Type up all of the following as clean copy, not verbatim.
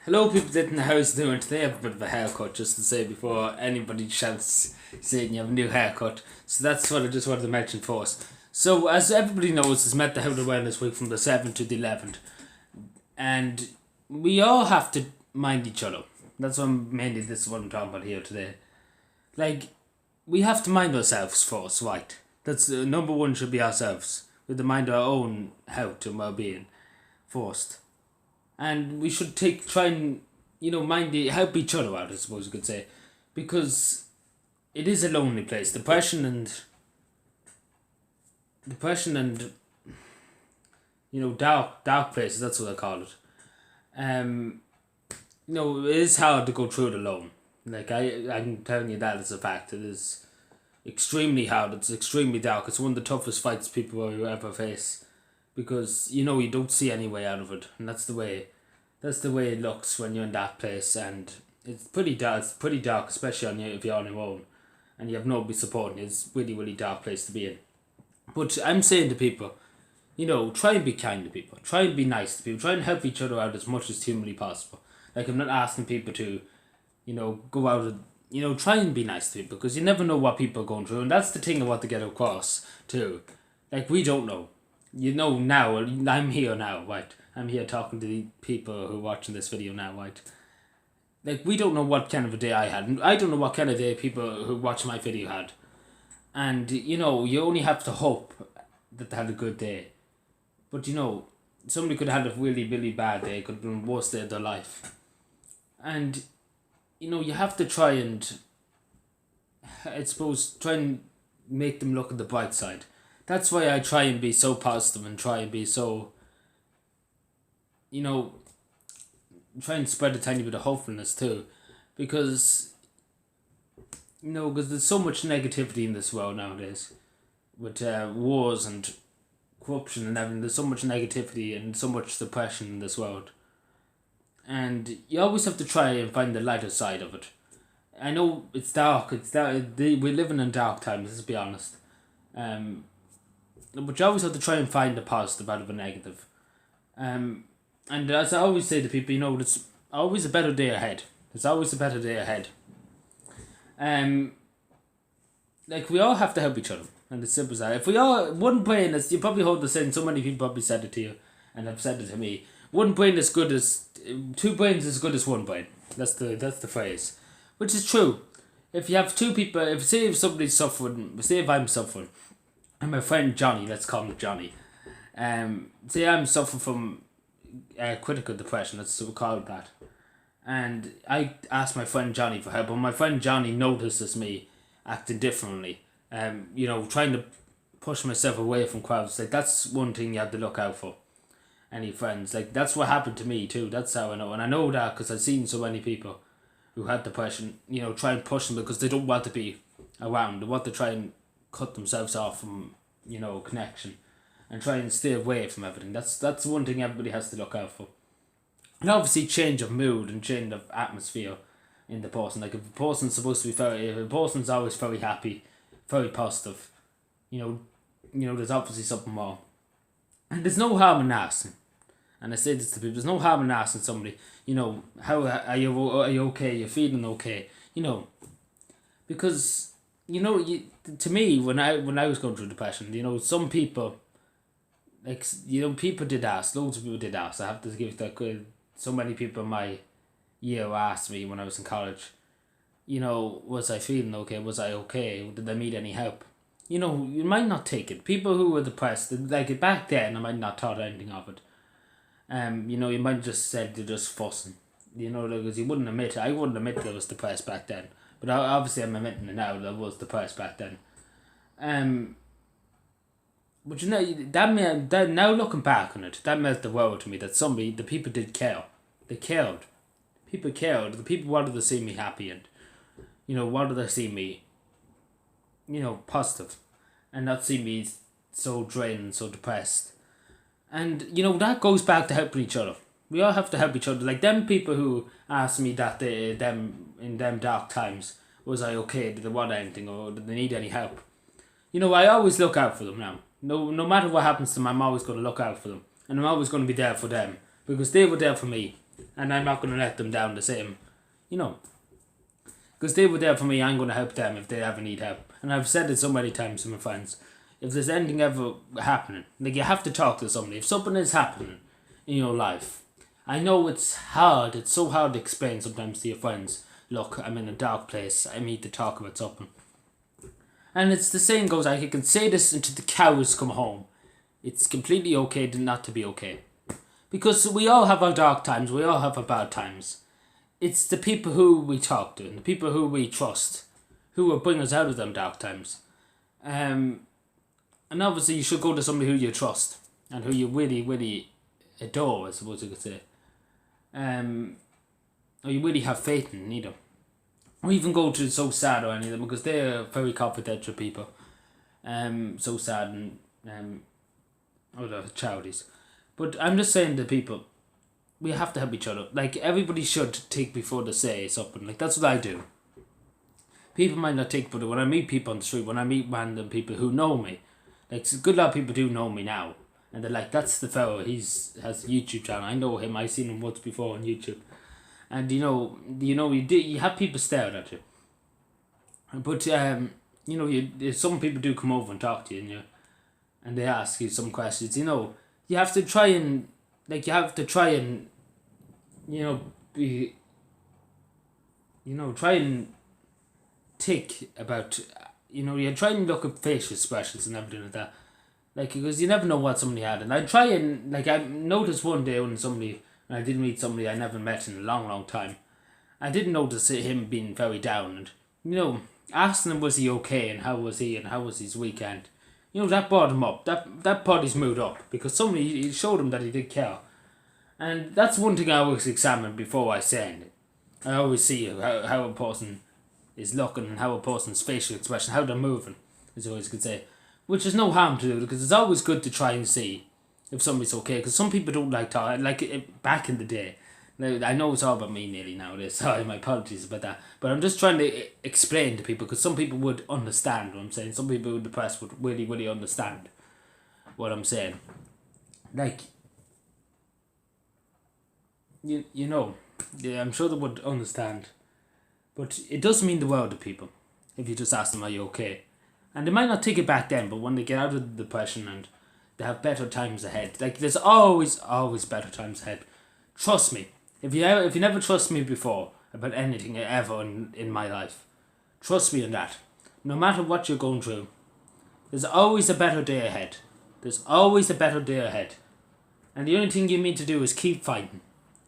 Hello people in the house doing today. I have a bit of a haircut just to say before anybody shouts saying you have a new haircut. So that's what I just wanted to mention first. So as everybody knows, it's Mental Health Awareness Week from the 7th to the 11th. And we all have to mind each other. That's what mainly this is what I'm talking about here today. Like, we have to mind ourselves first, right? That's number one should be ourselves. We have to mind our own health and well-being first. And we should try and help each other out, I suppose you could say, because it is a lonely place. Depression and dark places. That's what I call it. It is hard to go through it alone. Like I'm telling you that as a fact. It is extremely hard. It's extremely dark. It's one of the toughest fights people will ever face, because you don't see any way out of it, and that's the way it looks when you're in that place. And it's pretty dark. It's pretty dark, especially if you're on your own and you have nobody supporting you. It's really, really dark place to be in. But I'm saying to people, try and be kind to people, try and be nice to people, try and help each other out as much as humanly possible. Like, I'm not asking people to go out and try and be nice to people, because you never know what people are going through. And that's the thing I want to get across too. Like, we don't know. Now, I'm here now, right? I'm here talking to the people who are watching this video now, right? Like, we don't know what kind of a day I had. And I don't know what kind of day people who watch my video had. And, you only have to hope that they had a good day. But, somebody could have had a really, really bad day. It could have been the worst day of their life. And, you have to try and, try and make them look at the bright side. That's why I try and be so positive and try and be so, try and spread a tiny bit of hopefulness too. Because there's so much negativity in this world nowadays. With wars and corruption and everything, there's so much negativity and so much depression in this world. And you always have to try and find the lighter side of it. I know it's dark. We're living in dark times, let's be honest. But you always have to try and find the positive out of a negative. And as I always say to people, there's always a better day ahead. There's always a better day ahead. Like, we all have to help each other. And it's simple as that. If we all, one brain, as you probably heard the saying, so many people probably said it to you, and have said it to me, one brain is good as, two brains is as good as one brain. That's the phrase. Which is true. If you have two people, if somebody's suffering, say if I'm suffering, and my friend Johnny, let's call him Johnny, say I'm suffering from critical depression, let's call it that, and I asked my friend Johnny for help, and my friend Johnny notices me acting differently, trying to push myself away from crowds. Like, that's one thing you have to look out for. Any friends, like, that's what happened to me too. That's how I know, and I know that because I've seen so many people who had depression, try and push them because they don't want to be around. They want to try and cut themselves off from, connection, and try and stay away from everything. That's one thing everybody has to look out for. And obviously change of mood and change of atmosphere in the person. Like, if a person's supposed to be if a person's always very happy, very positive, there's obviously something wrong. And there's no harm in asking. And I say this to people, there's no harm in asking somebody, how are you okay? You're feeling okay? Because to me, when I was going through depression, some people, people did ask, loads of people did ask. I have to give that credit. So many people in my year asked me when I was in college, was I feeling okay? Was I okay? Did I need any help? You might not take it. People who were depressed, like back then, I might not thought anything of it. You might just said they're just fussing. Because you wouldn't admit it. I wouldn't admit that I was depressed back then. But obviously I'm admitting it now that I was depressed back then. But that now looking back on it, that meant the world to me, that the people did care. They cared. People cared. The people wanted to see me happy and, wanted to see me, positive, and not see me so drained and so depressed. And, that goes back to helping each other. We all have to help each other. Like, them people who asked me that in them dark times, was I okay? Did they want anything, or did they need any help? I always look out for them now. No matter what happens to them, I'm always going to look out for them. And I'm always going to be there for them. Because they were there for me. And I'm not going to let them down the same, you know. Because they were there for me, I'm going to help them if they ever need help. And I've said it so many times to my friends. If there's anything ever happening, like you have to talk to somebody. If something is happening in your life, I know it's hard. It's so hard to explain sometimes to your friends. Look, I'm in a dark place. I need to talk about something. And it's the saying goes, I can say this until the cows come home. It's completely okay to not to be okay. Because we all have our dark times. We all have our bad times. It's the people who we talk to and the people who we trust who will bring us out of them dark times. And obviously you should go to somebody who you trust and who you really, really adore, I suppose you could say. Or you really have faith in either. Or even go to So Sad or any of them, because they're very confidential people. So Sad and other charities. But I'm just saying to people, we have to help each other. Like, everybody should think before they say something. Like, that's what I do. People might not think, but when I meet people on the street, when I meet random people who know me, like, a good lot of people do know me now. And they're like, that's the fellow, has a YouTube channel. I know him, I've seen him once before on YouTube. And, you have people staring at you. But, some people do come over and talk to you, and they ask you some questions. You have to try and, be, try and think about, you try and look at facial expressions and everything like that. Like, because you never know what somebody had. And I try and, I noticed one day when I did meet somebody I never met in a long, long time. I didn't notice him being very down. And, asking him, was he okay and how was he and how was his weekend? That brought him up. That brought his mood up. Because somebody showed him that he did care. And that's one thing I always examine before I say anything. I always see how a person is looking and how a person's facial expression, how they're moving, as I always could say. Which is no harm to do, because it's always good to try and see if somebody's okay. Because some people don't like talking. Like, back in the day. Now, I know it's all about me nearly nowadays. Sorry, my apologies about that. But I'm just trying to explain to people, because some people would understand what I'm saying. Some people in the press would really, really understand what I'm saying. Like, yeah, I'm sure they would understand. But it does mean the world to people if you just ask them, are you okay? And they might not take it back then, but when they get out of the depression and they have better times ahead, like, there's always better times ahead. Trust me. If you never trust me before about anything ever in my life, trust me on that. No matter what you're going through, there's always a better day ahead. There's always a better day ahead. And the only thing you need to do is keep fighting.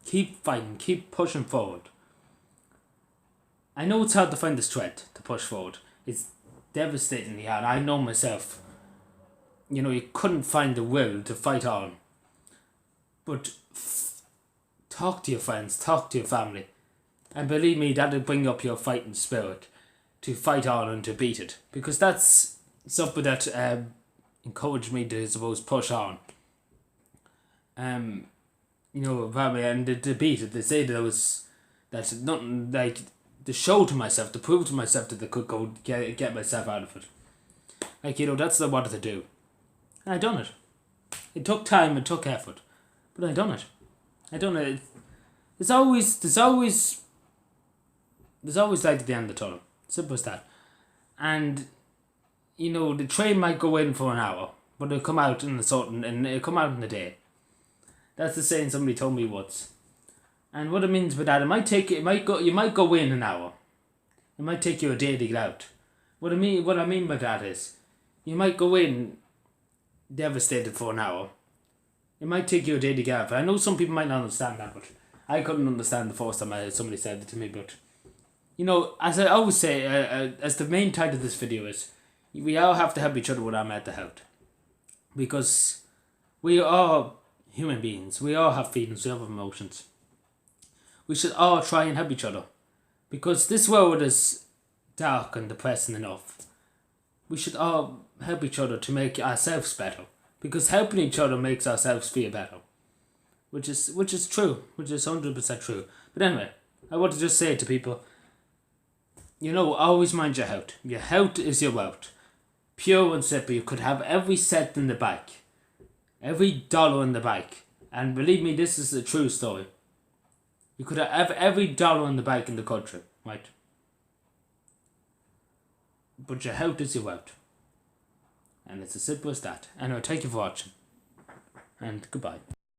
Keep fighting. Keep pushing forward. I know it's hard to find the strength to push forward. It's devastatingly hard. I know myself. You couldn't find the will to fight on. But talk to your friends. Talk to your family. And believe me, that'll bring up your fighting spirit to fight on and to beat it. Because that's something that encouraged me to, I suppose, push on. Probably, and to beat it, they say that's nothing, like, to show to myself, to prove to myself that I could go get myself out of it. Like, that's what I wanted to do. And I done it. It took time, it took effort. But I done it. I done it. There's always light at the end of the tunnel. Simple as that. And, the train might go in for an hour, but it'll come out in it'll come out in a day. That's the saying somebody told me once. And what it means by that, you might go in an hour. It might take you a day to get out. What I mean by that is, you might go in devastated for an hour. It might take you a day to get out. I know some people might not understand that, but I couldn't understand the first time somebody said it to me. But, as I always say, as the main title of this video is, we all have to help each other with our mental health. Because we are human beings. We all have feelings. We all have emotions. We should all try and help each other. Because this world is dark and depressing enough. We should all help each other to make ourselves better. Because helping each other makes ourselves feel better. Which is true. Which is 100% true. But anyway, I want to just say to people, always mind your health. Your health is your wealth. Pure and simple. You could have every cent in the bank. Every dollar in the bank. And believe me, this is a true story. You could have every dollar in the bank in the country, right? But your health is your wealth. And it's as simple as that. Anyway, thank you for watching. And goodbye.